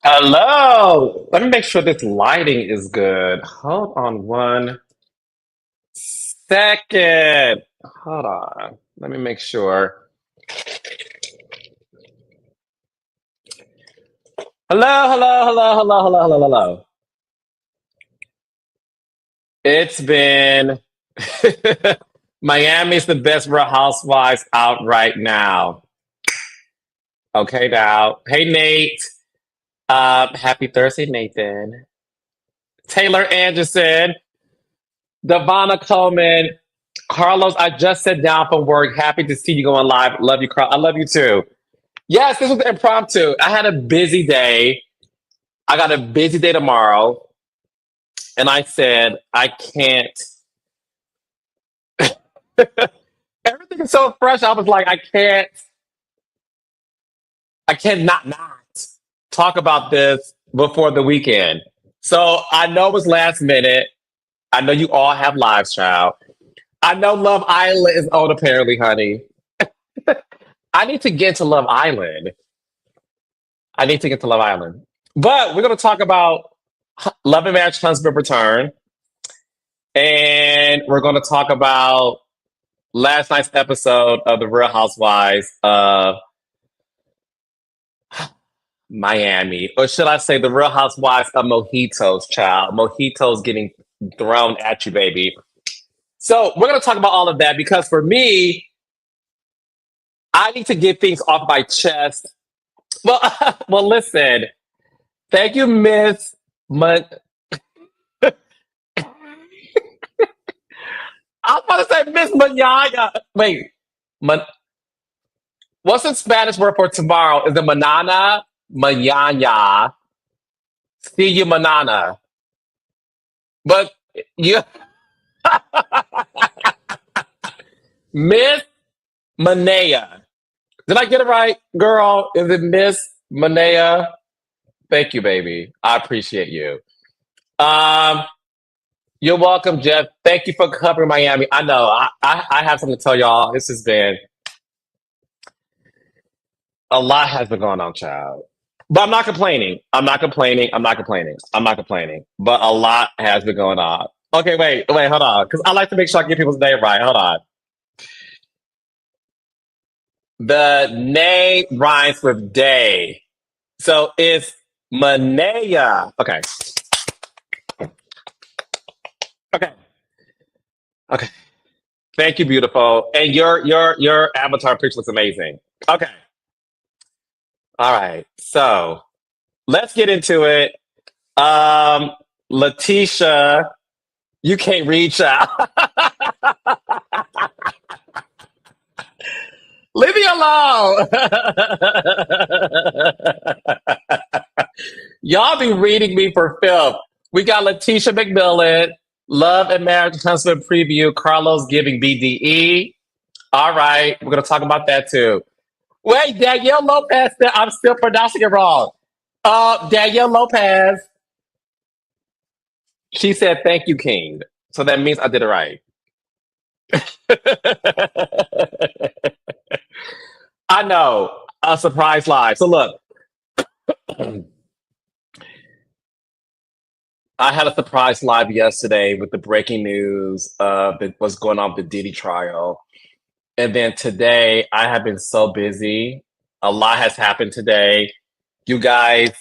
Hello. Let me make sure this lighting is good. Hold on 1 second. Hold on. Let me make sure. Hello, hello, hello, hello, hello, hello, hello. It's been Miami's the best Real Housewives out right now. Okay, now. Hey, Nate. Happy Thursday, Nathan. Taylor Anderson, Devonna Coleman, Carlos. I just sat down from work. Happy to see you going live. Love you, Carl. I love you too. Yes, this was impromptu. I had a busy day. I got a busy day tomorrow, and I said I can't. Everything is so fresh. I was like, I can't. I cannot talk about this before the weekend. So I know it was last minute. I know you all have lives, child. I know Love Island is on apparently, honey. I need to get to Love Island. I need to get to Love Island. But we're going to talk about Love and Marriage Huntsville Return. And we're going to talk about last night's episode of The Real Housewives of Miami. Or should I say The Real Housewives of Mojitos, child. Mojitos getting thrown at you, baby. So we're going to talk about all of that because for me, I need to get things off my chest. Well, well, listen. Thank you, Miss. Mon- I was about to say Miss Manana. Wait, Man- what's the Spanish word for tomorrow? Is it manana? Mañana. See you, manana. But you, Miss Manea. Did I get it right, girl? Is it Miss Manea? Thank you, baby. I appreciate you. Um, you're welcome, Jeff. Thank you for covering Miami. I know. I have something to tell y'all. This has been a lot has been going on, child. But I'm not complaining. I'm not complaining. I'm not complaining. I'm not complaining. But a lot has been going on. Okay, wait, hold on. Because I like to make sure I get people's name right. Hold on. The name rhymes with day. So it's Manea. Okay. Okay. Okay. Thank you, beautiful. And your avatar picture looks amazing. Okay. All right. So let's get into it. Um, Letitia, you can't reach out. Leave me alone. Y'all be reading me for filth. We got Letitia McMillan, Love and Marriage Huntsman preview, Carlos giving BDE. All right, we're gonna talk about that too. Wait, Danielle Lopez said I'm still pronouncing it wrong. Danielle Lopez, she said thank you, King. So that means I did it right. I know. A surprise live. So look, I had a surprise live yesterday with the breaking news of what's going on with the Diddy trial. And then today, I have been so busy. A lot has happened today. You guys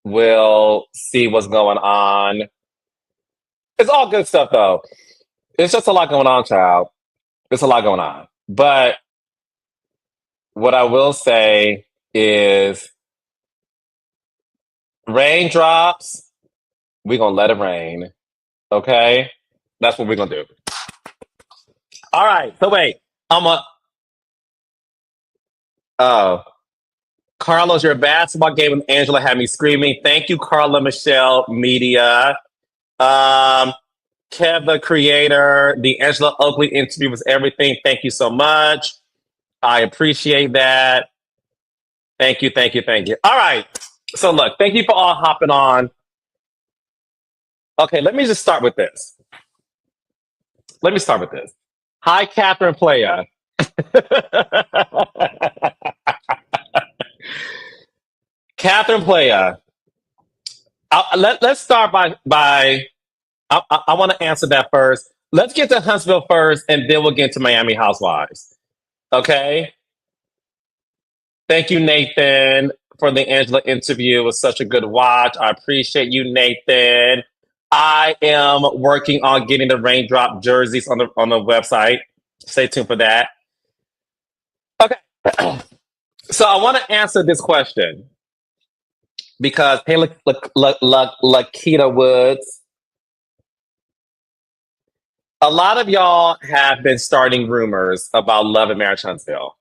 will see what's going on. It's all good stuff, though. It's just a lot going on, child. It's a lot going on. But what I will say is raindrops, we're going to let it rain. Okay? That's what we're going to do. All right. So wait. I'm a. Oh. Carlos, your basketball game with Angela had me screaming. Thank you, Carla Michelle Media. Um, Kev, the creator, the Angela Oakley interview was everything. Thank you so much. I appreciate that. Thank you, thank you, thank you. All right. So look, thank you for all hopping on. Okay, let me just start with this. Let me start with this. Hi, Catherine Playa. Catherine Playa. Let's start by I want to answer that first. Let's get to Huntsville first, and then we'll get to Miami Housewives. Okay. Thank you, Nathan, for the Angela interview. It was such a good watch. I appreciate you, Nathan. I am working on getting the raindrop jerseys on the website. Stay tuned for that. Okay. So I want to answer this question because hey, Lakita Woods, a lot of y'all have been starting rumors about Love and Marriage Huntsville,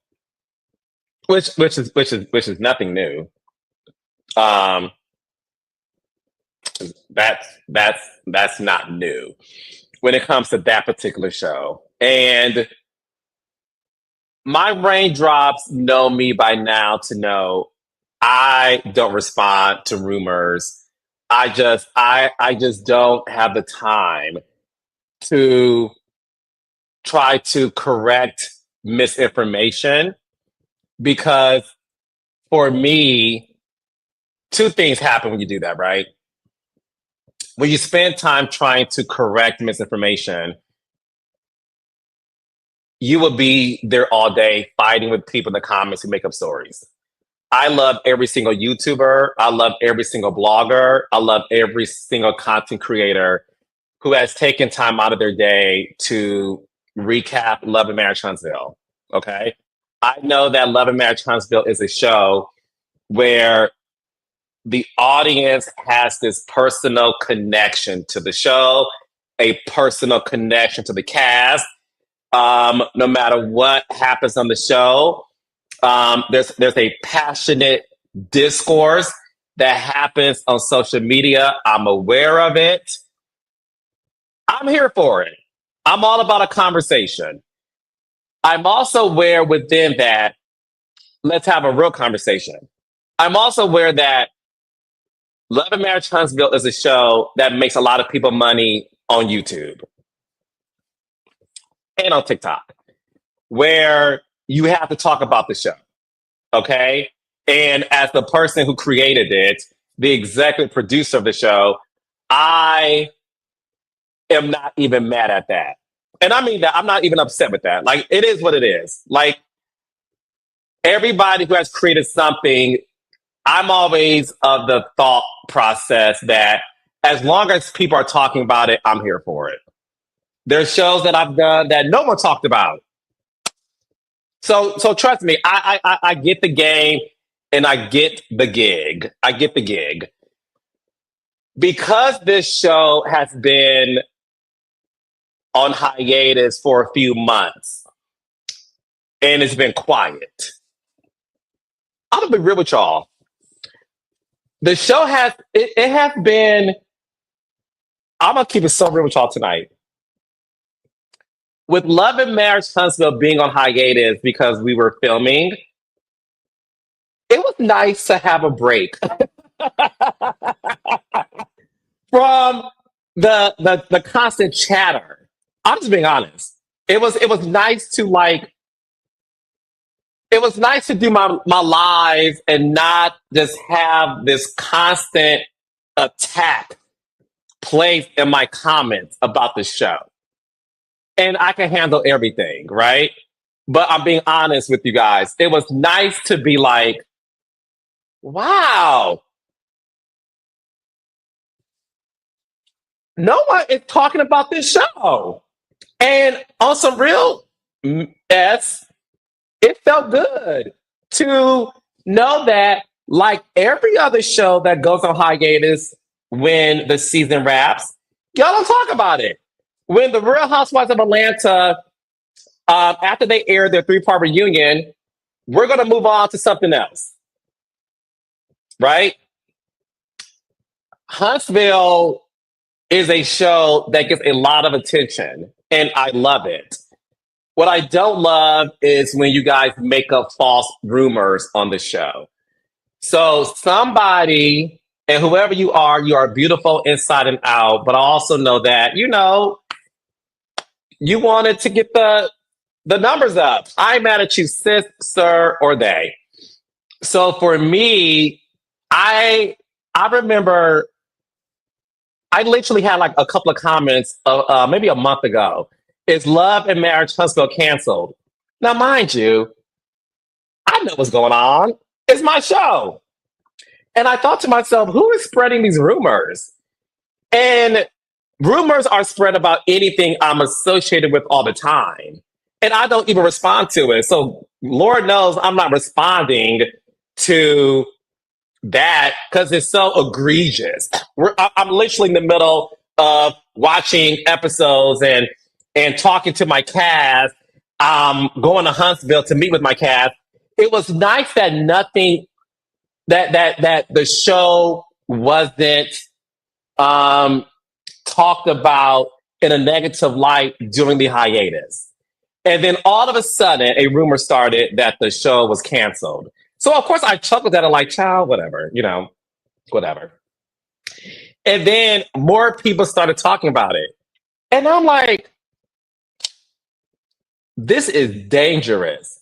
which is nothing new. Um, that's not new when it comes to that particular show. And my raindrops know me by now to know I don't respond to rumors. I just don't have the time to try to correct misinformation because for me, two things happen when you do that, right? When you spend time trying to correct misinformation, you will be there all day fighting with people in the comments who make up stories. I love every single YouTuber. I love every single blogger. I love every single content creator who has taken time out of their day to recap Love and Marriage Huntsville. Okay. I know that Love and Marriage Huntsville is a show where the audience has this personal connection to the show, a personal connection to the cast. No matter what happens on the show, there's a passionate discourse that happens on social media. I'm aware of it. I'm here for it. I'm all about a conversation. I'm also aware within that, let's have a real conversation. I'm also aware that Love and Marriage Huntsville is a show that makes a lot of people money on YouTube and on TikTok, where you have to talk about the show. Okay. And as the person who created it, the executive producer of the show, I am not even mad at that. And I mean that I'm not even upset with that. Like, it is what it is. Like, everybody who has created something, I'm always of the thought process that as long as people are talking about it, I'm here for it. There's shows that I've done that no one talked about. So trust me, I get the game and I get the gig. I get the gig. Because this show has been on hiatus for a few months and it's been quiet. I'm gonna be real with y'all. The show it has been, I'm gonna keep it so real with y'all tonight. With Love and Marriage Huntsville being on hiatus because we were filming, it was nice to have a break from the constant chatter. I'm just being honest. It was nice to like it was nice to do my live and not just have this constant attack placed in my comments about the show. And I can handle everything, right? But I'm being honest with you guys. It was nice to be like, wow, no one is talking about this show. And on some real S, it felt good to know that, like every other show that goes on hiatus when the season wraps, y'all don't talk about it. When the Real Housewives of Atlanta, after they aired their 3-part reunion, we're going to move on to something else, right? Huntsville is a show that gets a lot of attention, and I love it. What I don't love is when you guys make up false rumors on the show. So somebody, and whoever you are beautiful inside and out, but I also know that, you wanted to get the numbers up. I'm mad at you, sis, sir, or they. So for me, I remember I literally had like a couple of comments maybe a month ago. Is Love and Marriage Huntsville canceled? Now, mind you, I know what's going on. It's my show. And I thought to myself, who is spreading these rumors? And rumors are spread about anything I'm associated with all the time. And I don't even respond to it. So, Lord knows I'm not responding to that because it's so egregious. I'm literally in the middle of watching episodes and talking to my cast. Going to Huntsville to meet with my cast. It was nice that nothing that the show wasn't um, talked about in a negative light during the hiatus. And then all of a sudden, a rumor started that the show was canceled. So of course I chuckled at it like, child, whatever, whatever. And then more people started talking about it. And I'm like, this is dangerous.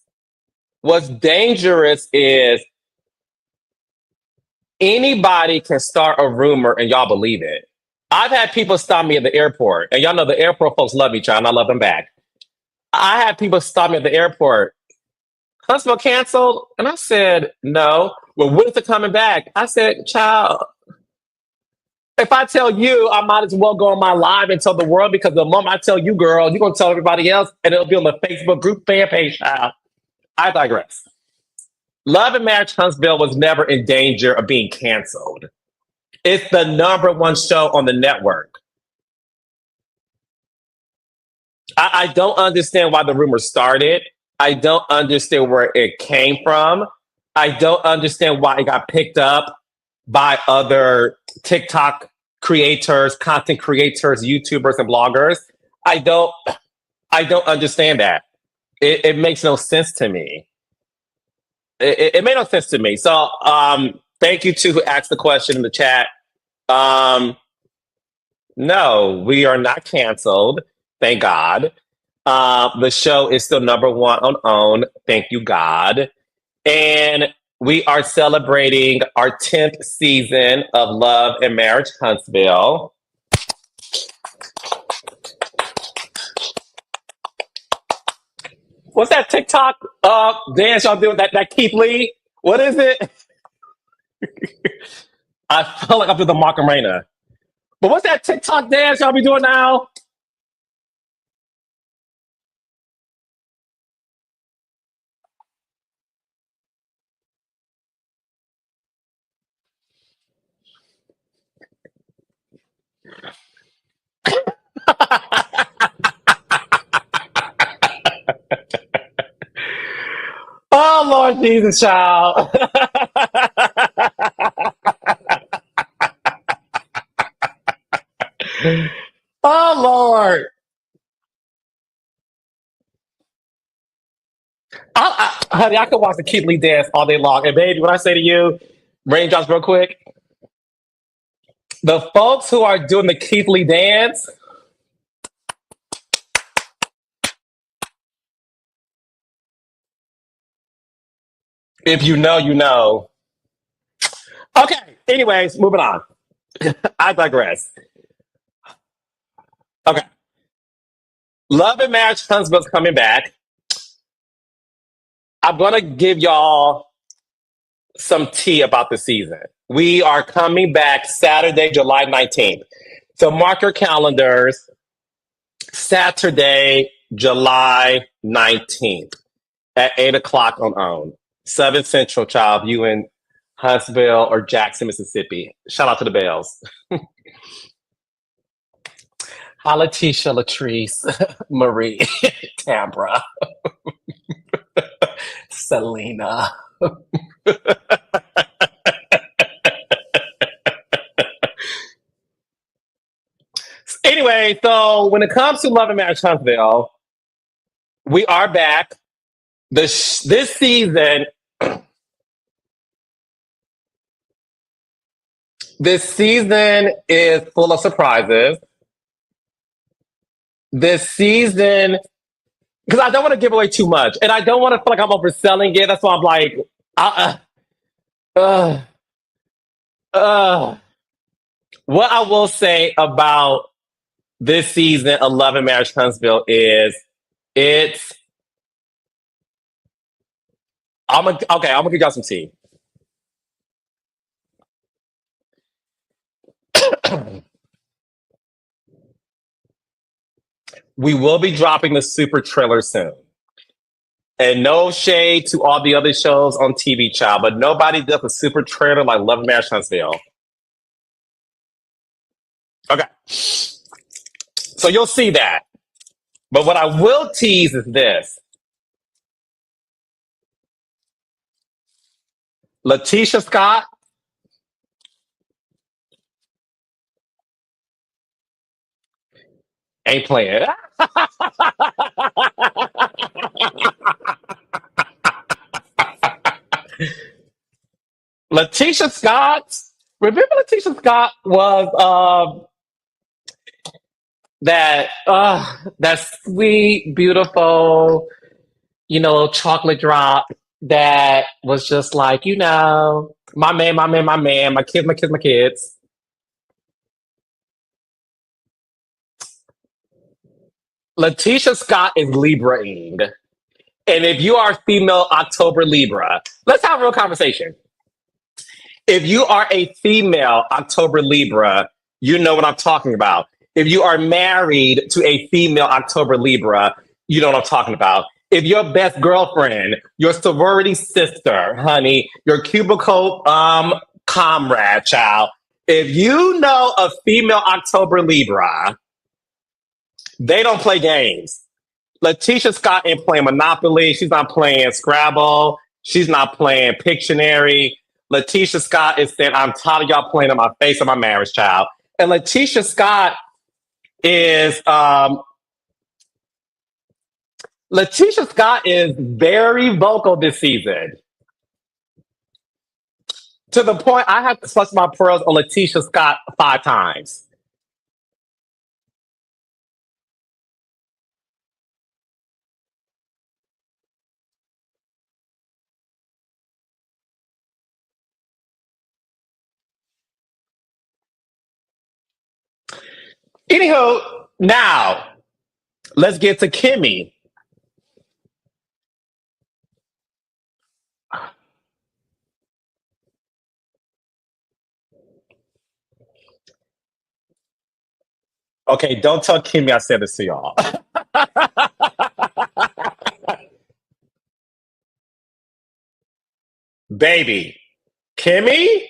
What's dangerous is anybody can start a rumor and y'all believe it. I've had people stop me at the airport, and y'all know the airport folks love each other, and I love them back. I had people stop me at the airport. Huntsville canceled? And I said, no. Well, when is it coming back? I said, child, if I tell you, I might as well go on my live and tell the world because the moment I tell you, girl, you're going to tell everybody else and it'll be on the Facebook group fan page, child. I digress. Love and Marriage Huntsville was never in danger of being canceled. It's the number one show on the network. I don't understand why the rumor started. I don't understand where it came from. I don't understand why it got picked up by other TikTok creators, content creators, YouTubers, and bloggers. I don't understand that. It makes no sense to me. It made no sense to me. So thank you to who asked the question in the chat. No, we are not canceled. Thank God. The show is still number one on OWN. Thank you, God. And we are celebrating our 10th season of Love and Marriage Huntsville. What's that TikTok dance y'all doing? That Keith Lee? What is it? I feel like I'm doing the Macarena. But what's that TikTok dance y'all be doing now? Oh, Lord Jesus, child. Oh, Lord. Honey, I could watch the Keith Lee dance all day long. And baby, when I say to you, raindrops real quick, the folks who are doing the Keith Lee dance, if you know, you know. Okay, anyways, moving on. I digress. Okay. Love and Marriage Huntsville's coming back. I'm going to give y'all some tea about the season. We are coming back Saturday, July 19th. So mark your calendars. Saturday, July 19th at 8 o'clock on OWN. 7 Central, child. You in Huntsville or Jackson, Mississippi. Shout out to the Bells. Hi, Letitia, Latrice, Marie, Tambra, Selena. Anyway, so when it comes to Love and Marriage Huntsville, we are back. This season, is full of surprises. This season, because I don't want to give away too much, and I don't want to feel like I'm overselling it. That's why I'm like, uh, uh, uh, What I will say about this season of Love and Marriage Huntsville is it's I'm gonna give y'all some tea. We will be dropping the super trailer soon. And no shade to all the other shows on TV, child, but nobody does a super trailer like Love and Marriage Huntsville. Okay. So you'll see that. But what I will tease is this. Letitia Scott ain't playing. Letitia Scott, remember Letitia Scott was that sweet, beautiful, chocolate drop that was just like, my man, my man, my man, my kids, my kids, my kids. Letitia Scott is Libraing. And if you are female October Libra, let's have a real conversation. If you are a female October Libra, you know what I'm talking about. If you are married to a female October Libra, you know what I'm talking about. If your best girlfriend, your sorority sister, honey, your cubicle comrade, child, if you know a female October Libra, they don't play games. Letitia Scott ain't playing Monopoly. She's not playing Scrabble. She's not playing Pictionary. Letitia Scott is saying, I'm tired of y'all playing in my face of my marriage, child. And Letitia Scott is Letitia Scott is very vocal this season. To the point I have to clutch my pearls on Letitia Scott 5 times. Anywho, now let's get to Kimmy. Okay, don't tell Kimmy I said this to y'all. Baby, Kimmy.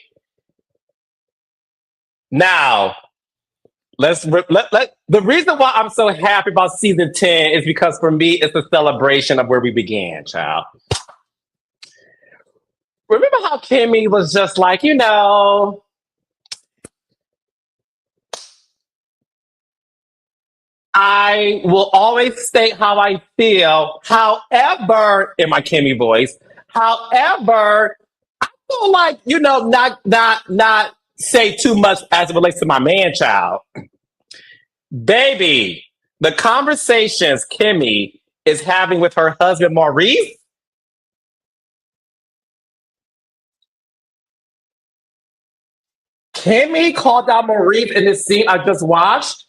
Now, the reason why I'm so happy about season 10 is because for me it's a celebration of where we began, child. Remember how Kimmy was just like, I will always state how I feel. However, in my Kimmy voice, however, I feel like, not say too much as it relates to my man child. Baby, the conversations Kimmy is having with her husband Maurice. Kimmy called out Maurice in this scene I just watched.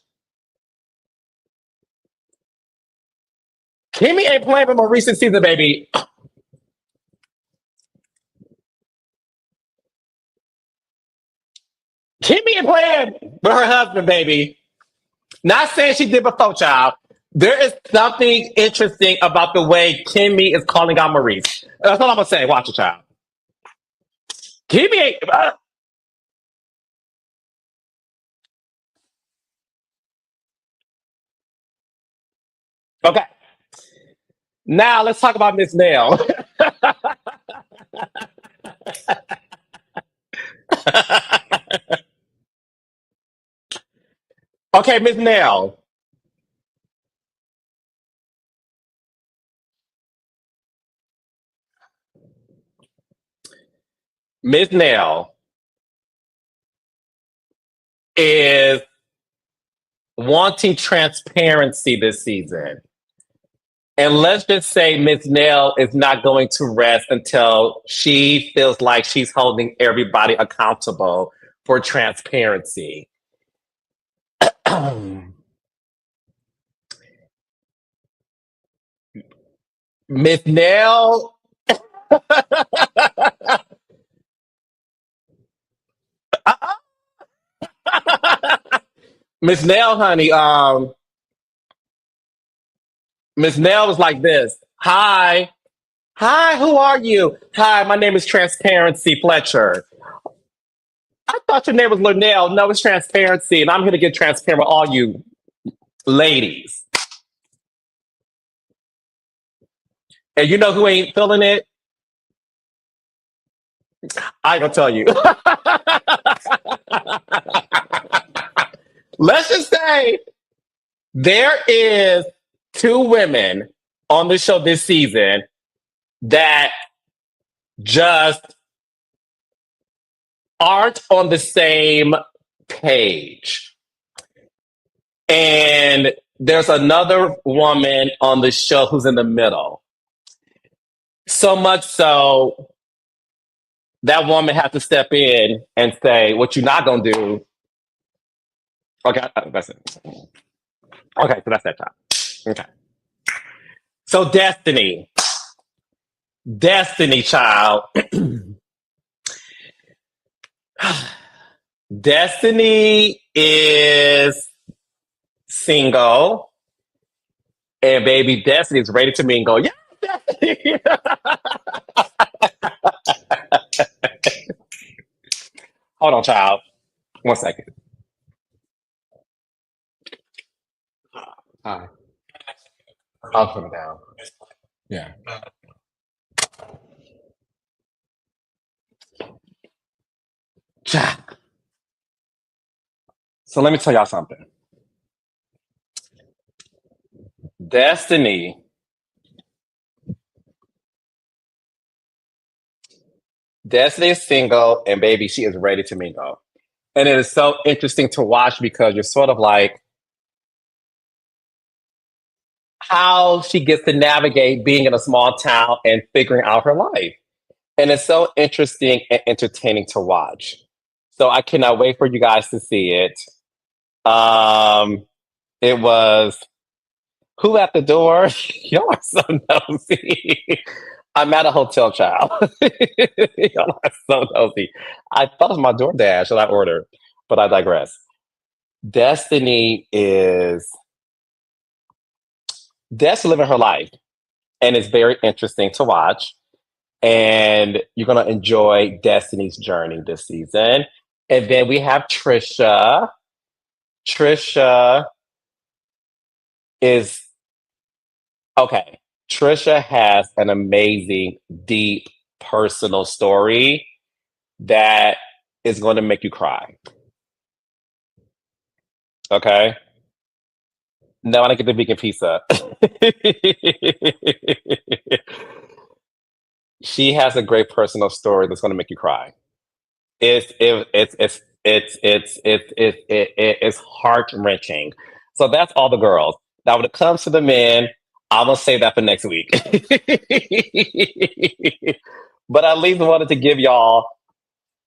Kimmy ain't playing with Maurice this season, baby. Kimmy ain't playing with her husband, baby. Not saying she did before, child. There is something interesting about the way Kimmy is calling out Maurice. That's all I'm gonna say. Watch it, child. Kimmy ain't. Okay. Now let's talk about Miss Nail. Okay, Miss Nail. Miss Nail is wanting transparency this season. And let's just say Miss Nail is not going to rest until she feels like she's holding everybody accountable for transparency. Miss Nell. Miss Nell, honey. Miss Nell was like this. Hi. Hi, who are you? Hi, my name is Transparency Fletcher. I thought your name was Linnell. No, it's Transparency, and I'm here to get transparent with all you ladies. And you know who ain't feeling it? I gonna tell you. Let's just say there is two women on the show this season that just aren't on the same page. And there's another woman on the show who's in the middle. So much so that woman had to step in and say, "What you're not gonna do." Okay, that's it. Okay, so that's that time. Okay. So Destiny, child. Destiny is single, and baby Destiny is ready to mingle. Yeah, Destiny. Hold on, child. 1 second. Hi. I'll put it down. Yeah. So let me tell y'all something. Destiny, Destiny is single, and baby, she is ready to mingle. And it is so interesting to watch because you're sort of like how she gets to navigate being in a small town and figuring out her life. And it's so interesting and entertaining to watch. So I cannot wait for you guys to see it. Um, it was who at the door? Y'all are so nosy. I'm at a hotel, child. Y'all are so nosy. I thought it was my DoorDash that I ordered, but I digress. Destiny is Destiny living her life, and it's very interesting to watch. And you're gonna enjoy Destiny's journey this season. And then we have Trisha. Trisha is okay. Trisha has an amazing, deep, personal story that is going to make you cry. Okay. No, I don't get the vegan pizza. She has a great personal story that's going to make you cry. It's heart wrenching. So that's all the girls. Now, when it comes to the men, I'm gonna save that for next week. But I at least wanted to give y'all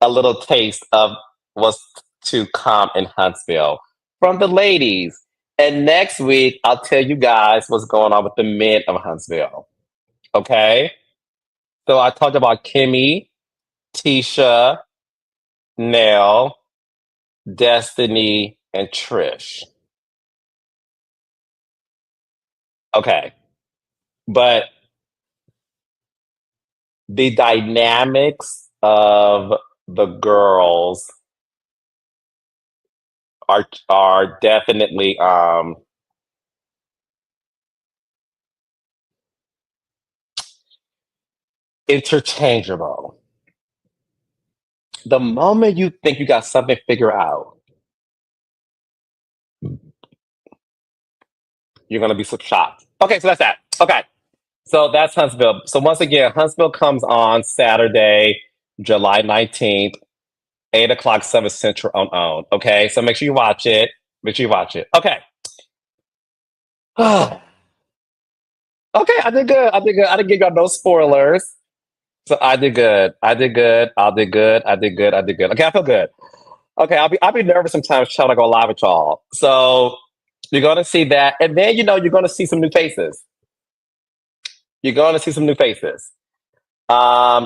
a little taste of what's to come in Huntsville from the ladies. And next week, I'll tell you guys what's going on with the men of Huntsville. Okay. So I talked about Kimmy, Tisha, Nell, Destiny, and Trish. Okay. But the dynamics of the girls are definitely interchangeable. The moment you think you got something figured out, you're gonna be so shocked. Okay, so that's that. Okay. So that's Huntsville. So once again, Huntsville comes on Saturday, July 19th, 8 o'clock, 7 Central on. Okay. So make sure you watch it. Make sure you watch it. Okay. Okay, I did good. I did good. I didn't give y'all no spoilers. So I did good. I did good. I did good. I did good. I did good. Okay, I feel good. Okay, I'll be nervous sometimes trying to go live with y'all. So you're gonna see that, and then you're gonna see some new faces. You're gonna see some new faces.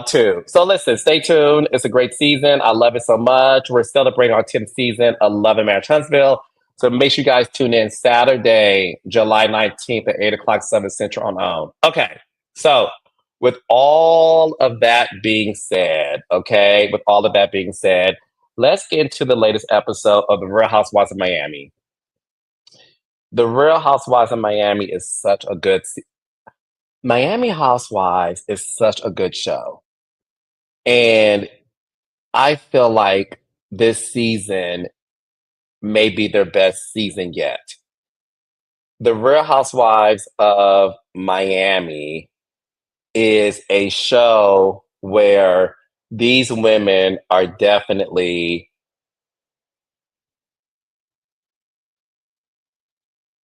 Too. So listen, stay tuned. It's a great season. I love it so much. We're celebrating our 10th season of Love and Marriage Huntsville. So make sure you guys tune in Saturday, July 19th at 8 o'clock 7 Central on OWN. Okay. So with all of that being said, let's get into the latest episode of The Real Housewives of Miami. The Real Housewives of Miami is such a Miami Housewives is such a good show. And I feel like this season may be their best season yet. The Real Housewives of Miami is a show where these women are definitely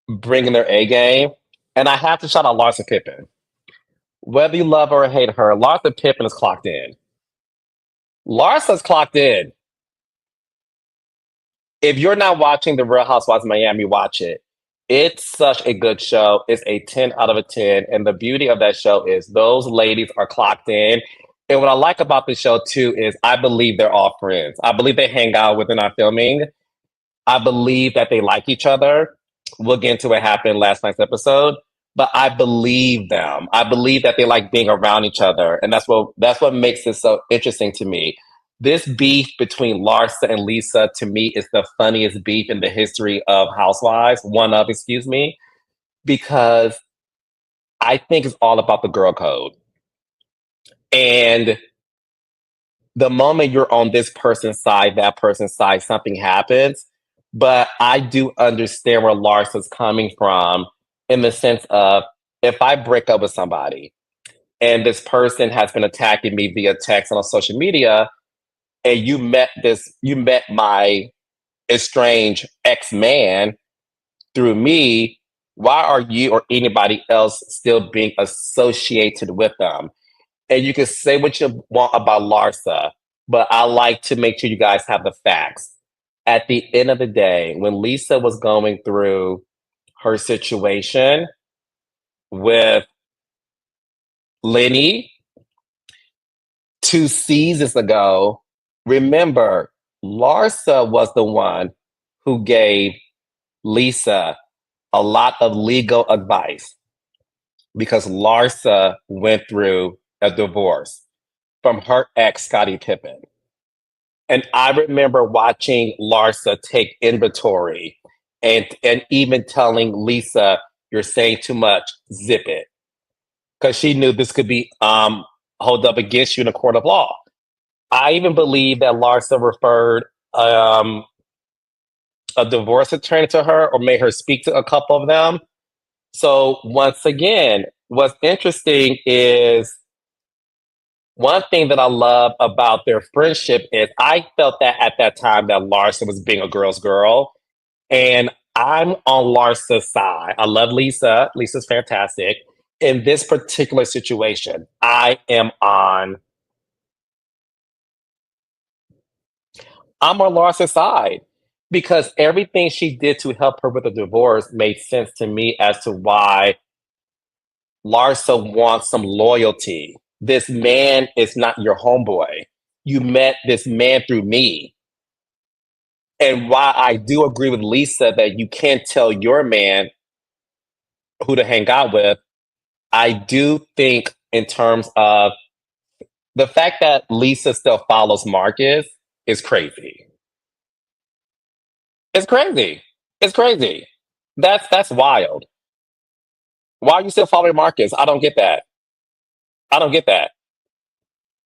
bringing their A game. And I have to shout out Larsa Pippen. Whether you love her or hate her, Larsa Pippen is clocked in. Larsa's clocked in. If you're not watching The Real Housewives of Miami, watch it. It's such a good show. It's a 10 out of a 10. And the beauty of that show is those ladies are clocked in. And what I like about the show too is I believe they're all friends. I believe they hang out when they're not filming. I believe that they like each other. We'll get into what happened last night's episode, but I believe them. I believe that they like being around each other, and that's what makes this so interesting to me. This beef between Larsa and Lisa to me is the funniest beef in the history of Housewives. One of, excuse me, because I think it's all about the girl code. And the moment you're on this person's side, that person's side, something happens. But I do understand where Larsa's coming from in the sense of if I break up with somebody and this person has been attacking me via text and on social media, and you met my estranged ex-man through me, why are you or anybody else still being associated with them? And you can say what you want about Larsa, but I like to make sure you guys have the facts. At the end of the day, when Lisa was going through her situation with Lenny 2 seasons ago, remember, Larsa was the one who gave Lisa a lot of legal advice because Larsa went through a divorce from her ex, Scottie Pippen. And I remember watching Larsa take inventory and even telling Lisa, "You're saying too much, zip it." Because she knew this could be held up against you in a court of law. I even believe that Larsa referred um, a divorce attorney to her or made her speak to a couple of them. So once again, what's interesting is one thing that I love about their friendship is I felt that at that time that Larsa was being a girl's girl. And I'm on Larsa's side. I love Lisa. Lisa's fantastic. In this particular situation, I'm on Larsa's side because everything she did to help her with the divorce made sense to me as to why Larsa wants some loyalty. This man is not your homeboy. You met this man through me. And while I do agree with Lisa that you can't tell your man who to hang out with, I do think in terms of the fact that Lisa still follows Marcus is crazy. It's crazy. It's crazy. That's wild. Why are you still following Marcus? I don't get that. I don't get that.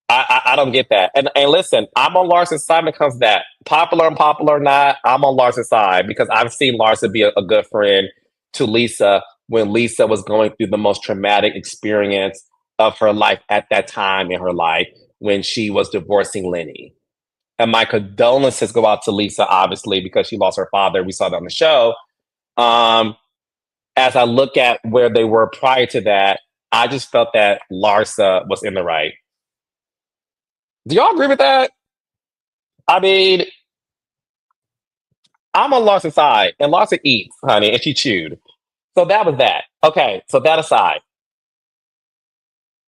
I don't get that. And listen, I'm on Larson's side when it comes to that. Popular and popular or not, I'm on Larson's side because I've seen Larson be a good friend to Lisa when Lisa was going through the most traumatic experience of her life at that time in her life when she was divorcing Lenny. And my condolences go out to Lisa, obviously, because she lost her father. We saw that on the show. Um, as I look at where they were prior to that, I just felt that Larsa was in the right. Do y'all agree with that? I mean, I'm on Larson's side, and Larson eats, honey, and she chewed. So that was that. Okay, so that aside,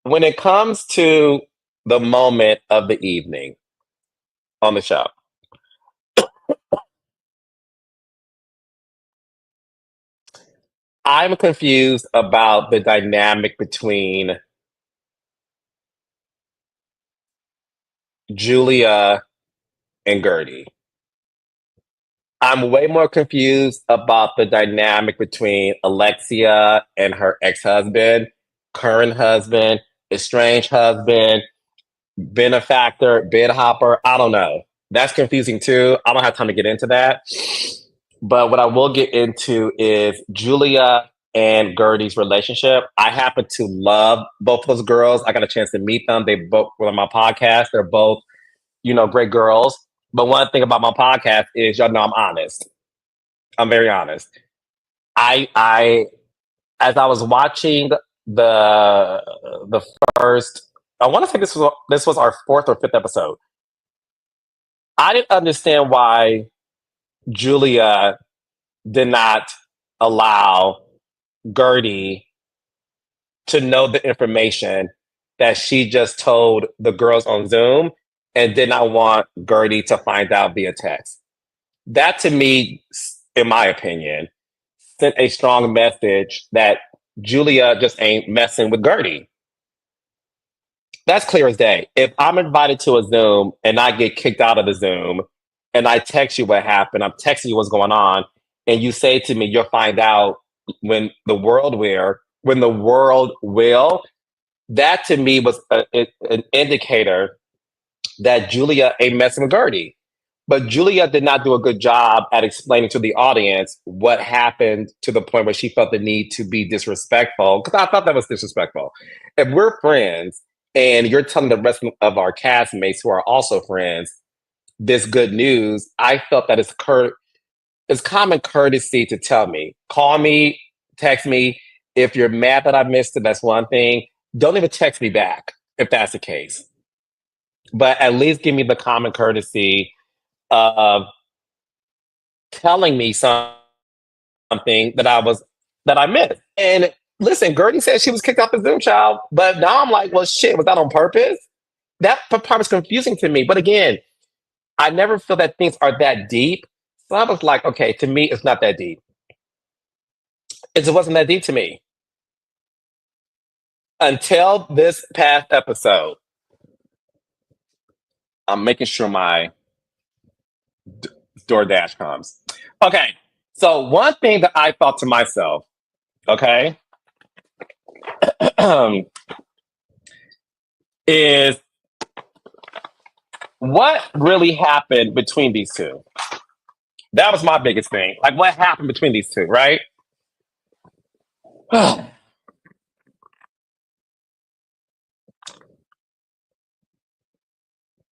when it comes to the moment of the evening on the show, I'm confused about the dynamic between Julia and Guerdy. I'm way more confused about the dynamic between Alexia and her ex husband, current husband, estranged husband, benefactor, bid hopper. I don't know. That's confusing too. I don't have time to get into that. But what I will get into is Julia and Gertie's relationship. I happen to love both of those girls. I got a chance to meet them. They both were on my podcast. They're both, great girls. But one thing about my podcast is y'all know I'm honest. I'm very honest. I as I was watching the first, I want to say this was our fourth or fifth episode. I didn't understand why Julia did not allow Gertie to know the information that she just told the girls on Zoom and did not want Gertie to find out via text. That to me, in my opinion, sent a strong message that Julia just ain't messing with Gertie. That's clear as day. If I'm invited to a Zoom and I get kicked out of the Zoom and I text you what happened, I'm texting you what's going on, and you say to me, you'll find out when the world will, that to me was an indicator that Julia ain't messing with Gertie. But Julia did not do a good job at explaining to the audience what happened to the point where she felt the need to be disrespectful. Because I thought that was disrespectful. If we're friends and you're telling the rest of our castmates who are also friends this good news, I felt that it's common courtesy to tell me. Call me, text me. If you're mad that I missed it, that's one thing. Don't even text me back if that's the case. But at least give me the common courtesy of telling me something that I missed. And listen, Gertie said she was kicked off the Zoom, child, but now I'm like, well, shit, was that on purpose? That part was confusing to me. But again, I never feel that things are that deep. So I was like, okay, to me, it's not that deep. It just wasn't that deep to me until this past episode. I'm making sure my DoorDash comes. Okay, so one thing that I thought to myself, okay, is what really happened between these two? That was my biggest thing. Like, what happened between these two, right?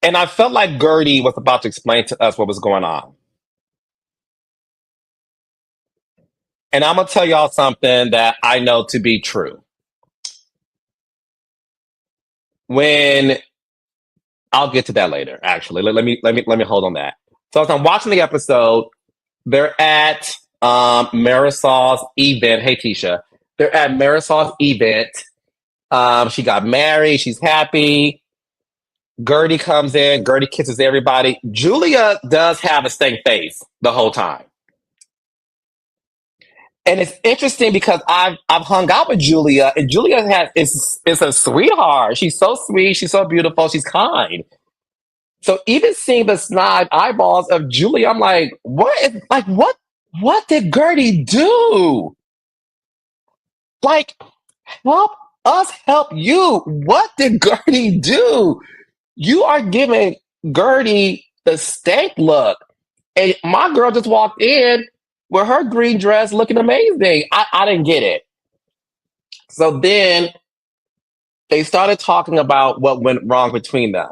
And I felt like Gertie was about to explain to us what was going on. And I'm gonna tell y'all something that I know to be true. When I'll get to that later, actually. Let me hold on that. So as I'm watching the episode, they're at Marisol's event. Hey Tisha. They're at Marisol's event. She got married, she's happy. Gertie comes in, Gertie kisses everybody. Julia does have a stank face the whole time. And it's interesting because I've hung out with Julia, and Julia is a sweetheart. She's so sweet, she's so beautiful, she's kind. So even seeing the snide eyeballs of Julia, I'm like, what did Gertie do? Like, help us help you. What did Gertie do? You are giving Gertie the stank look. And my girl just walked in with her green dress looking amazing. I didn't get it. So then they started talking about what went wrong between them.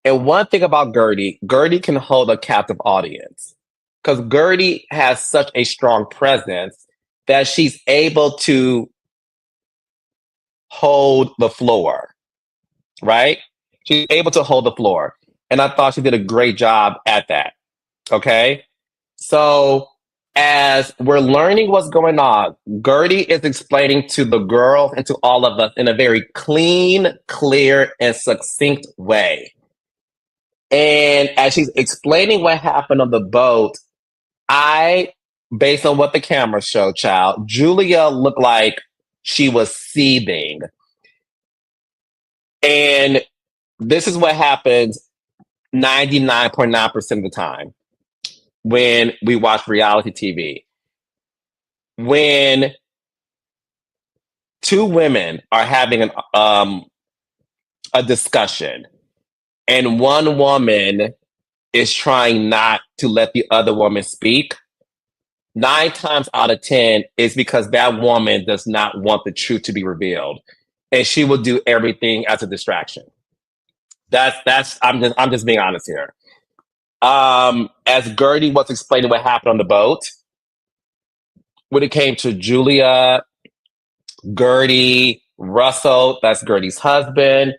And one thing about Gertie can hold a captive audience because Gertie has such a strong presence that she's able to hold the floor, right? She's able to hold the floor. And I thought she did a great job at that. Okay. So as we're learning what's going on, Gertie is explaining to the girls and to all of us in a very clean, clear, and succinct way. And as she's explaining what happened on the boat, I, based on what the camera showed, child, Julia looked like she was seething. And this is what happens 99.9% of the time when we watch reality TV. When two women are having a discussion and one woman is trying not to let the other woman speak, 9 times out of 10 is because that woman does not want the truth to be revealed, and she will do everything as a distraction. That's I'm just being honest here. As Gertie was explaining what happened on the boat, when it came to Julia, Gertie, Russell, that's Gertie's husband,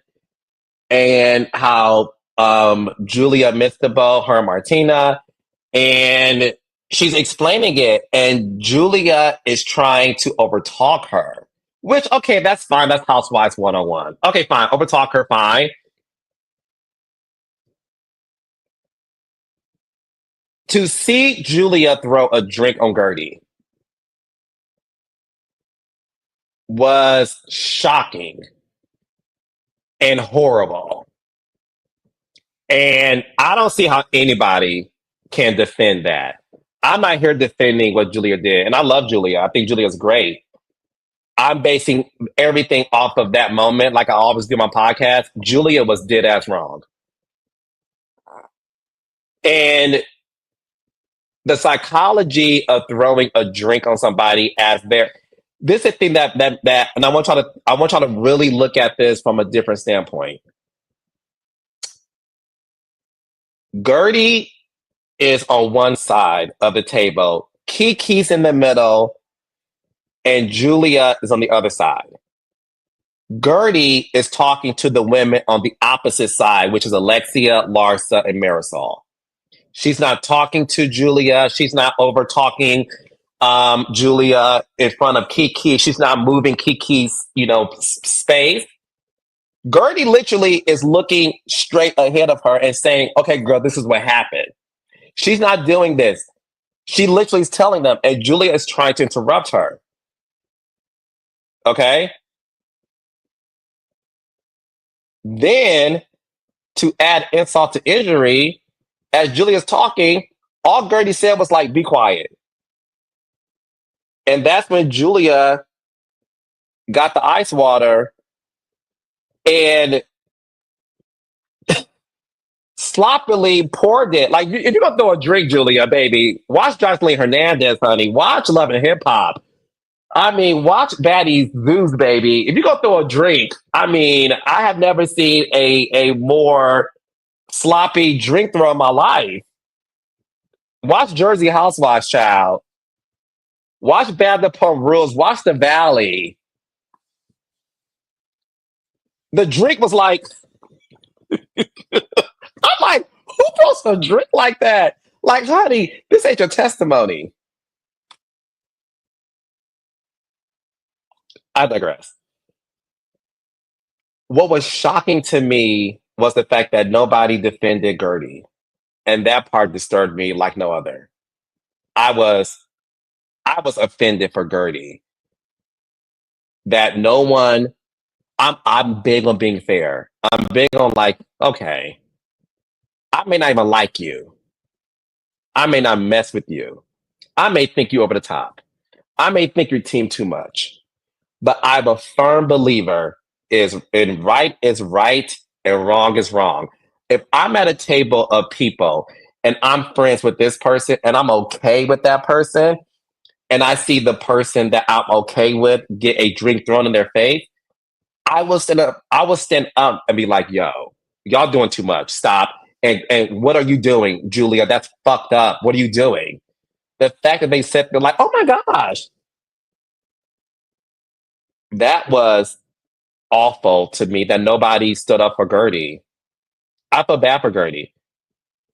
and how Julia missed the boat, her and Martina, and she's explaining it, and Julia is trying to overtalk her. Which, okay, that's fine. That's Housewives 101. Okay, fine. Overtalk her, fine. To see Julia throw a drink on Gertie was shocking and horrible. And I don't see how anybody can defend that. I'm not here defending what Julia did. And I love Julia. I think Julia's great. I'm basing everything off of that moment, like I always do my podcast. Julia was dead ass wrong. And the psychology of throwing a drink on somebody as their this is the thing that and I want y'all to really look at this from a different standpoint. Gertie is on one side of the table, Kiki's in the middle, and Julia is on the other side. Gertie is talking to the women on the opposite side, which is Alexia, Larsa, and Marisol. She's not talking to Julia. She's not over talking Julia in front of Kiki. She's not moving Kiki's, space. Gertie literally is looking straight ahead of her and saying, okay, girl, this is what happened. She's not doing this. She literally is telling them, and Julia is trying to interrupt her. Okay? Then, to add insult to injury, as Julia's talking, all Gertie said was like, be quiet. And that's when Julia got the ice water and sloppily poured it. Like, if you're going to throw a drink, Julia, baby, watch Jocelyn Hernandez, honey. Watch Love and Hip Hop. I mean, watch Baddies Zeus, baby. If you're going to throw a drink, I mean, I have never seen a more sloppy drink throw in my life. Watch Jersey Housewives, child. Watch Vanderpump Rules. Watch The Valley. The drink was like, I'm like, who throws a drink like that? Like, honey, this ain't your testimony. I digress. What was shocking to me was the fact that nobody defended Gertie. And that part disturbed me like no other. I was I was offended for Gertie that no one I'm big on being fair. I'm big on like, okay, I may not even like you. I may not mess with you. I may think you over the top. I may think your team too much. But I'm a firm believer is right and wrong is wrong. If I'm at a table of people and I'm friends with this person and I'm okay with that person, and I see the person that I'm okay with get a drink thrown in their face, I will stand up and be like, yo, y'all doing too much. Stop. And what are you doing, Julia? That's fucked up. What are you doing? The fact that they said they're like, oh my gosh, that was awful to me that nobody stood up for Gertie. I feel bad for Gertie.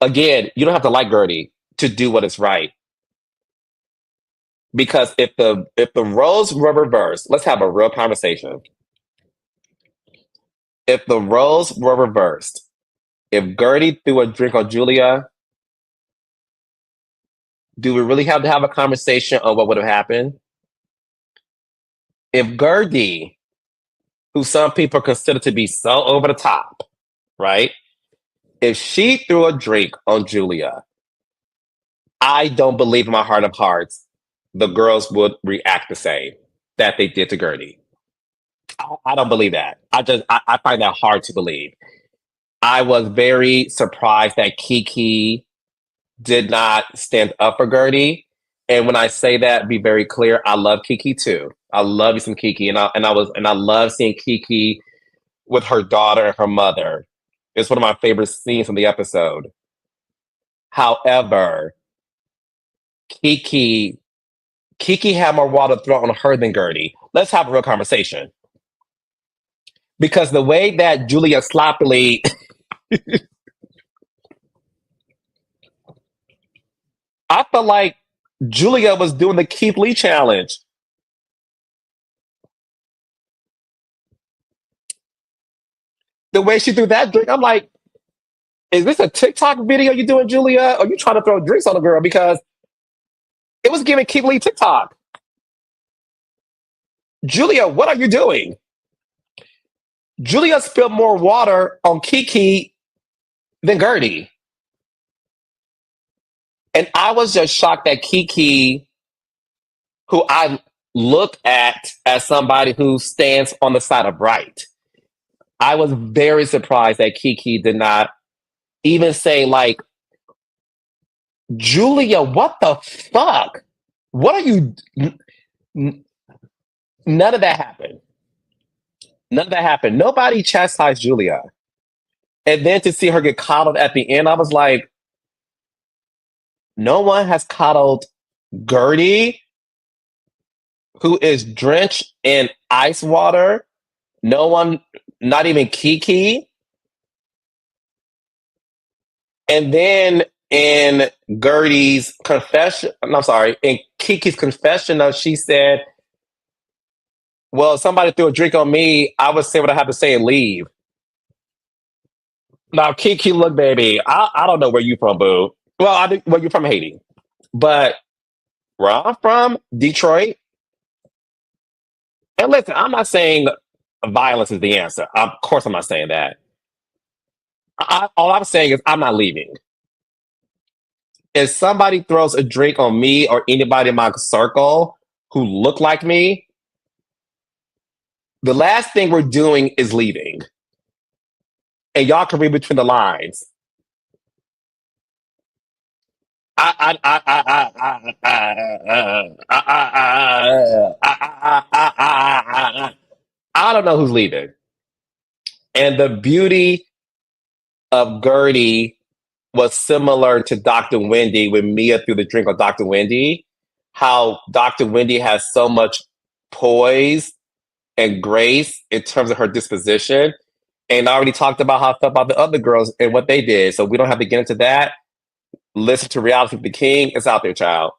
Again, you don't have to like Gertie. to do what is right. Because if the roles were reversed, let's have a real conversation. If the roles were reversed, if Guerdy threw a drink on Julia, do we really have to have a conversation on what would have happened? If Guerdy, who some people consider to be so over the top, right? If she threw a drink on Julia, I don't believe in my heart of hearts the girls would react the same that they did to Guerdy. I don't believe that. I find that hard to believe. I was very surprised that Kiki did not stand up for Guerdy. And when I say that, be very clear, I love Kiki too. I love you some Kiki, and I love seeing Kiki with her daughter and her mother. It's one of my favorite scenes from the episode. However, Kiki Kiki had more water thrown on her than Guerdy. Let's have a real conversation. Because the way that Julia sloppily, I felt like Julia was doing the Keith Lee challenge. The way she threw that drink, I'm like, is this a TikTok video you doing, Julia? Or you trying to throw drinks on a girl? Because it was giving Keith Lee TikTok. Julia, what are you doing? Julia spilled more water on Kiki than Guerdy. And I was just shocked that Kiki, who I look at as somebody who stands on the side of right, I was very surprised that Kiki did not even say, like, Julia, what the fuck? What are you? None of that happened. None of that happened. Nobody chastised Julia. And then to see her get coddled at the end, I was like, no one has coddled Guerdy, who is drenched in ice water. No one, not even Kiki. And then in Guerdy's confession, I'm sorry, in Kiki's confession, she said, well, if somebody threw a drink on me, I would say what I have to say and leave. Now, Kiki, look, baby, I don't know where you from, boo. Well, I think, well, you're from Haiti. But where I'm from, Detroit, and listen, I'm not saying violence is the answer. Of course, I'm not saying that. All I'm saying is I'm not leaving. If somebody throws a drink on me or anybody in my circle who look like me, the last thing we're doing is leaving. And y'all can read between the lines. I don't know who's leaving. And the beauty of Guerdy was similar to Dr. Wendy when Mia threw the drink on Dr. Wendy. How Dr. Wendy has so much poise and grace in terms of her disposition. And I already talked about how I felt about the other girls and what they did. So we don't have to get into that. Listen to Reality with the King. It's out there, child.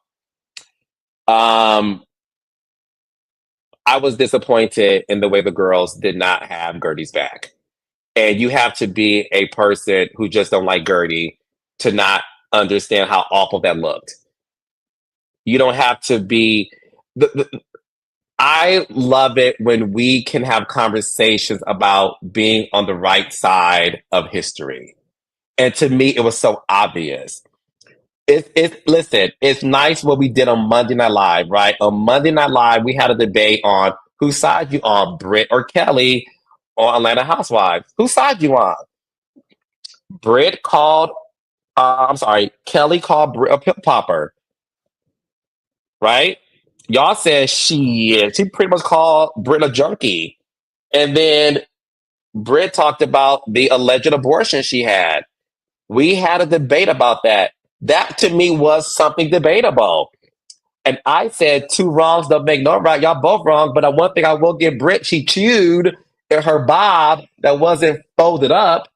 Um, I was disappointed in the way the girls did not have Guerdy's back. And you have to be a person who just don't like Guerdy to not understand how awful that looked. You don't have to be. I love it when we can have conversations about being on the right side of history. And to me, it was so obvious. Listen, it's nice what we did on Monday Night Live, right? On Monday Night Live, we had a debate on whose side you on, Britt or Kelly on Atlanta Housewives. Whose side you on? Britt called, I'm sorry, Kelly called Britt a pimp popper, right? Y'all said she pretty much called Britt a junkie. And then Britt talked about the alleged abortion she had. We had a debate about that. That to me was something debatable. And I said two wrongs don't make no right. Y'all both wrong. But one thing I will give Britt, she chewed in her bob that wasn't folded up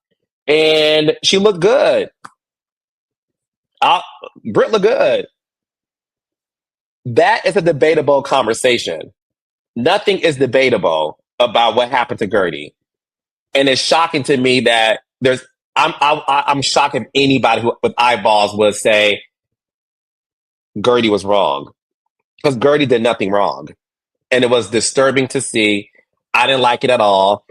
and she looked good. I, Britt look good. That is a debatable conversation. Nothing is debatable about what happened to Guerdy, and it's shocking to me that there's. I'm shocked if anybody who with eyeballs would say Guerdy was wrong because Guerdy did nothing wrong, and it was disturbing to see. I didn't like it at all.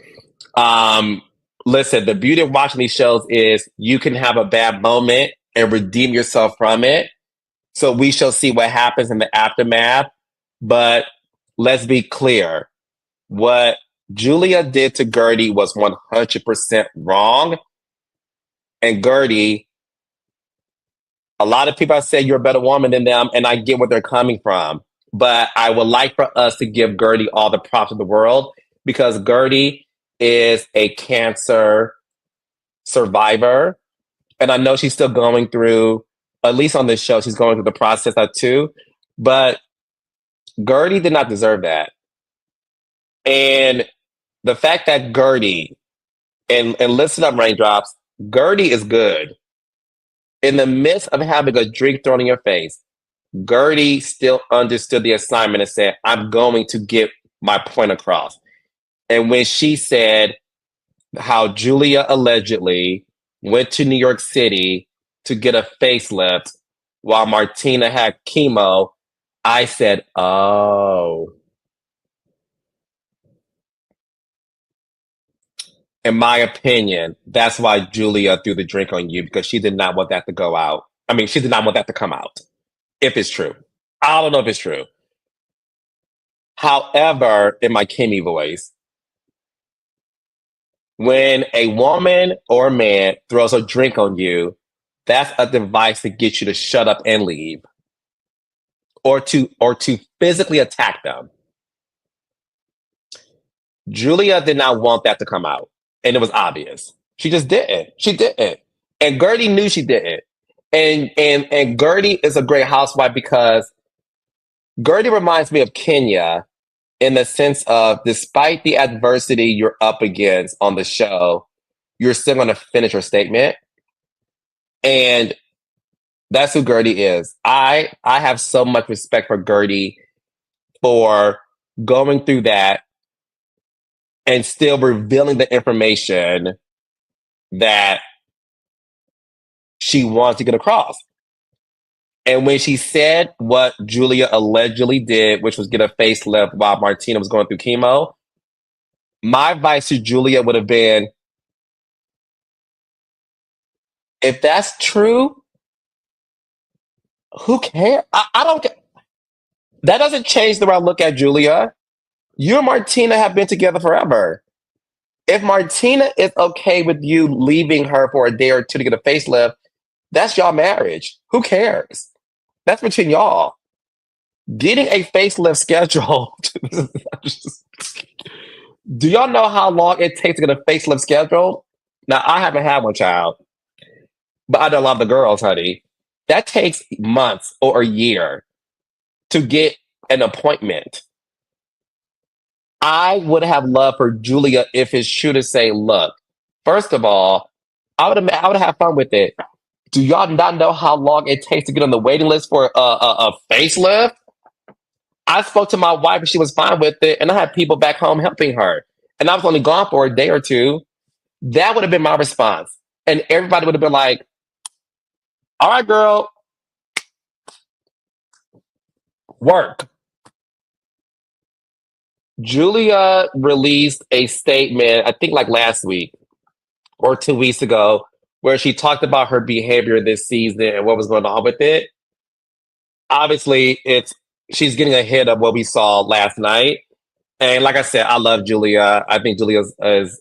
Um, Listen, the beauty of watching these shows is you can have a bad moment and redeem yourself from it. So we shall see what happens in the aftermath. But let's be clear. What Julia did to Guerdy was 100% wrong. And Guerdy, a lot of people have said you're a better woman than them, and I get where they're coming from. But I would like for us to give Guerdy all the props in the world because Guerdy is a cancer survivor. And I know she's still going through, at least on this show, she's going through the process of too. But Guerdy did not deserve that. And the fact that Guerdy, and listen up, raindrops, Guerdy is good. In the midst of having a drink thrown in your face, Guerdy still understood the assignment and said, I'm going to get my point across. And when she said how Julia allegedly went to New York City to get a facelift while Martina had chemo, I said, oh. In my opinion, that's why Julia threw the drink on you because she did not want that to go out. I mean, she did not want that to come out, if it's true. I don't know if it's true. However, in my Kimmy voice, when a woman or a man throws a drink on you, that's a device to get you to shut up and leave, or to physically attack them. Julia did not want that to come out, and it was obvious. She just didn't. She didn't, and Guerdy knew she didn't. And Guerdy is a great housewife because Guerdy reminds me of Kenya in the sense of despite the adversity you're up against on the show, you're still going to finish your statement. And that's who Guerdy is. I have so much respect for Guerdy for going through that and still revealing the information that she wants to get across. And when she said what Julia allegedly did, which was get a facelift while Martina was going through chemo, my advice to Julia would have been, if that's true, who cares? I don't care. That doesn't change the way I look at Julia. You and Martina have been together forever. If Martina is okay with you leaving her for a day or two to get a facelift, that's y'all marriage. Who cares? That's between y'all. Getting a facelift scheduled. Do y'all know how long it takes to get a facelift scheduled? Now, I haven't had one child, but I know a lot of the girls, honey. That takes months or a year to get an appointment. I would have loved for Julia if it's true to say, look, first of all, I would have fun with it. Do y'all not know how long it takes to get on the waiting list for a facelift? I spoke to my wife and she was fine with it, and I had people back home helping her. And I was only gone for a day or two. That would have been my response. And everybody would have been like, all right, girl, work. Julia released a statement, I think like last week or 2 weeks ago, where she talked about her behavior this season and what was going on with it. Obviously, it's she's getting ahead of what we saw last night. And like I said, I love Julia. I think Julia is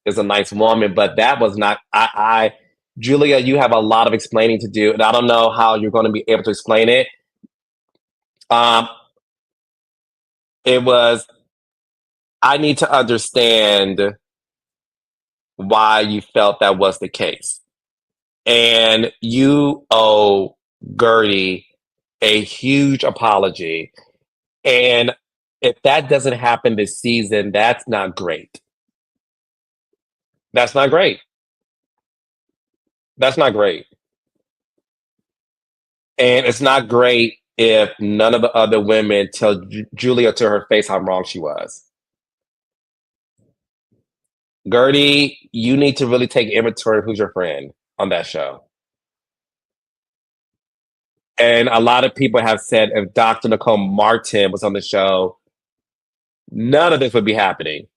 a nice woman, but that was not. I Julia, you have a lot of explaining to do, and I don't know how you're going to be able to explain it. Um, it was. I need to understand why you felt that was the case, and you owe Guerdy a huge apology. And if that doesn't happen this season, that's not great. That's not great. That's not great. And it's not great if none of the other women tell Julia to her face how wrong she was. Guerdy, you need to really take inventory of who's your friend on that show. And a lot of people have said if Dr. Nicole Martin was on the show, none of this would be happening.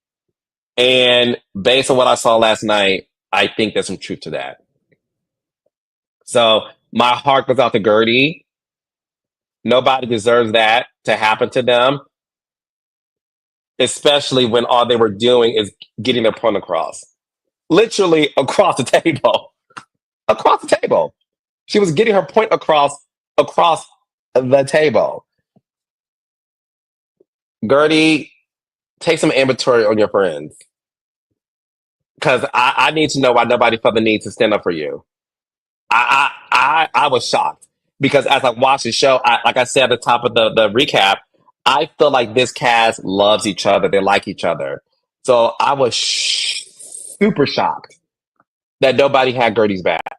And based on what I saw last night, I think there's some truth to that. So my heart goes out to Guerdy. Nobody deserves that to happen to them, especially when all they were doing is getting their point across. Literally across the table. Across the table. She was getting her point across the table. Guerdy, take some inventory on your friends. Because I need to know why nobody felt the need to stand up for you. I was shocked because as I watched the show, like I said at the top of the recap, I feel like this cast loves each other. They like each other. So I was super shocked that nobody had Gertie's back.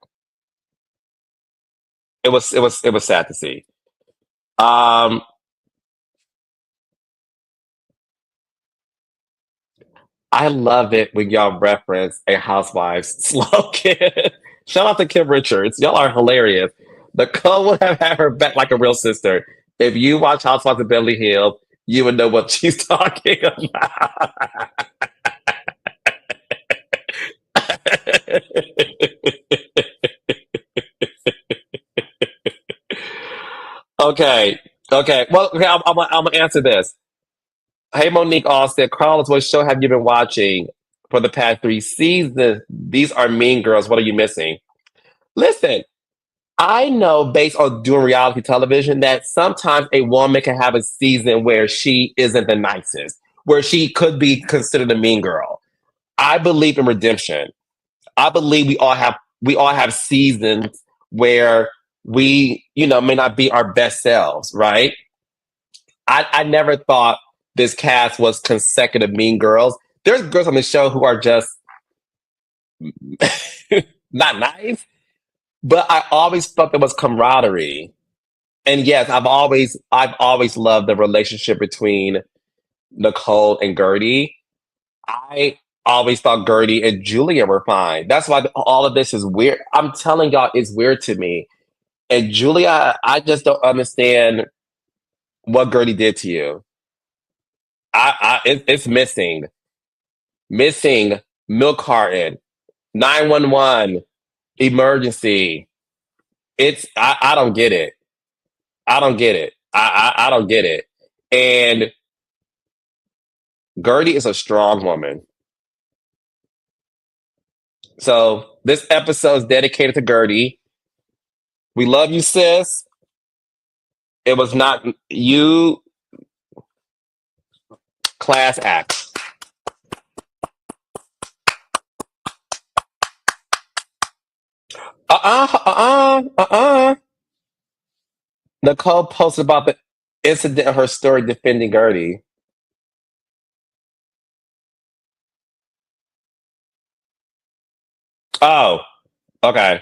It was sad to see. Um, I love it when y'all reference a Housewives slogan. Shout out to Kim Richards. Y'all are hilarious. Nicole would have had her back like a real sister. If you watch Housewives of Beverly Hills, you would know what she's talking about. Okay. Okay. Well, okay, I'm gonna answer this. Hey, Monique Austin, Carlos, what show have you been watching for the past 3 seasons? These are Mean Girls. What are you missing? Listen, I know based on doing reality television that sometimes a woman can have a season where she isn't the nicest, where she could be considered a mean girl. I believe in redemption. I believe we all have seasons where we may not be our best selves, right? I never thought this cast was consecutive mean girls. There's girls on the show who are just not nice, but I always thought there was camaraderie. And yes, I've always loved the relationship between Nicole and Guerdy. I always thought Guerdy and Julia were fine. That's why all of this is weird. I'm telling y'all, it's weird to me. And Julia, I just don't understand what Guerdy did to you. It's missing milk carton, 911, emergency. I don't get it. I don't get it. I don't get it. And Guerdy is a strong woman. So this episode is dedicated to Guerdy. We love you, sis. It was not you, class act. Nicole posted about the incident in her story defending Guerdy. Oh, okay.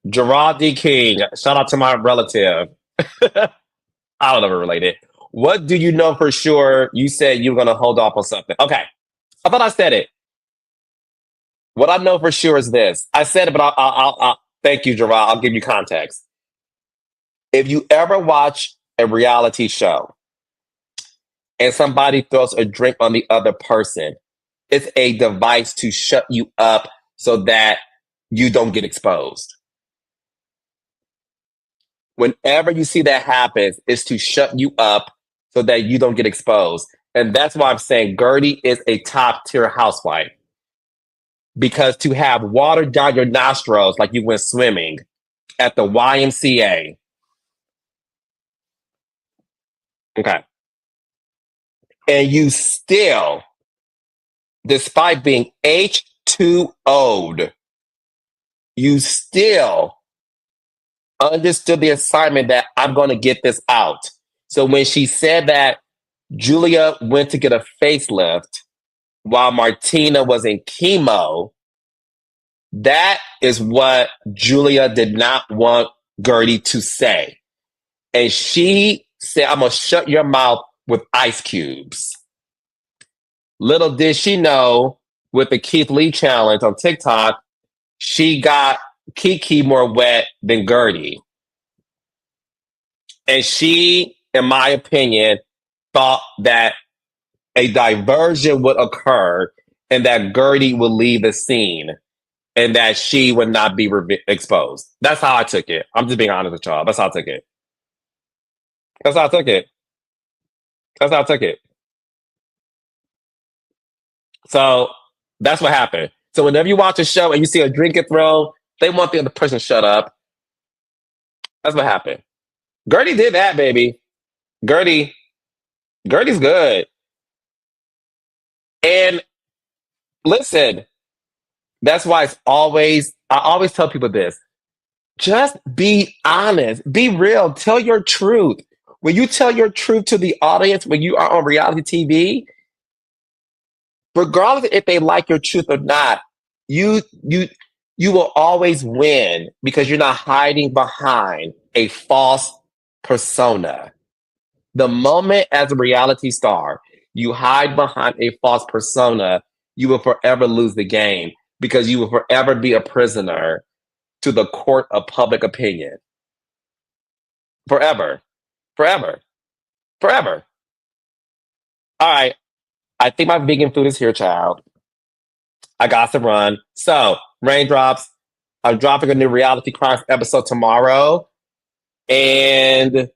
Gerard D. King. Shout out to my relative. I don't ever relate it. What do you know for sure? You said you were going to hold off on something. Okay. I thought I said it. What I know for sure is this. I said it, but thank you, Gerard. I'll give you context. If you ever watch a reality show and somebody throws a drink on the other person, it's a device to shut you up so that you don't get exposed. Whenever you see that happens, it's to shut you up so that you don't get exposed. And that's why I'm saying Guerdy is a top tier housewife. Because to have water down your nostrils like you went swimming at the YMCA. Okay. And you still, despite being H2O'd, you still understood the assignment that I'm going to get this out. So when she said that Julia went to get a facelift while Martina was in chemo, that is what Julia did not want Guerdy to say. And she said, I'm going to shut your mouth with ice cubes. Little did she know, with the Keith Lee challenge on TikTok, she got Kiki more wet than Guerdy. And she, in my opinion, thought that a diversion would occur and that Guerdy would leave the scene and that she would not be exposed. That's how I took it. I'm just being honest with y'all. That's how I took it. That's how I took it. That's how I took it. So that's what happened. So whenever you watch a show and you see a drink get thrown, they want the other person to shut up. That's what happened. Guerdy did that, baby. Guerdy's good. And listen, that's why I always tell people this. Just be honest, be real, tell your truth. When you tell your truth to the audience, when you are on reality TV, regardless if they like your truth or not, you you will always win because you're not hiding behind a false persona. The moment as a reality star, you hide behind a false persona, you will forever lose the game because you will forever be a prisoner to the court of public opinion. Forever. Forever. Forever. All right. I think my vegan food is here, child. I got to run. So, raindrops, I'm dropping a new reality crimes episode tomorrow. And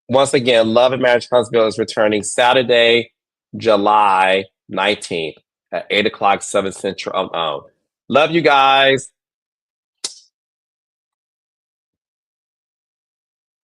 once again, Love and Marriage Huntsville is returning Saturday, July 19th at 8 o'clock, 7 Central. Love you guys.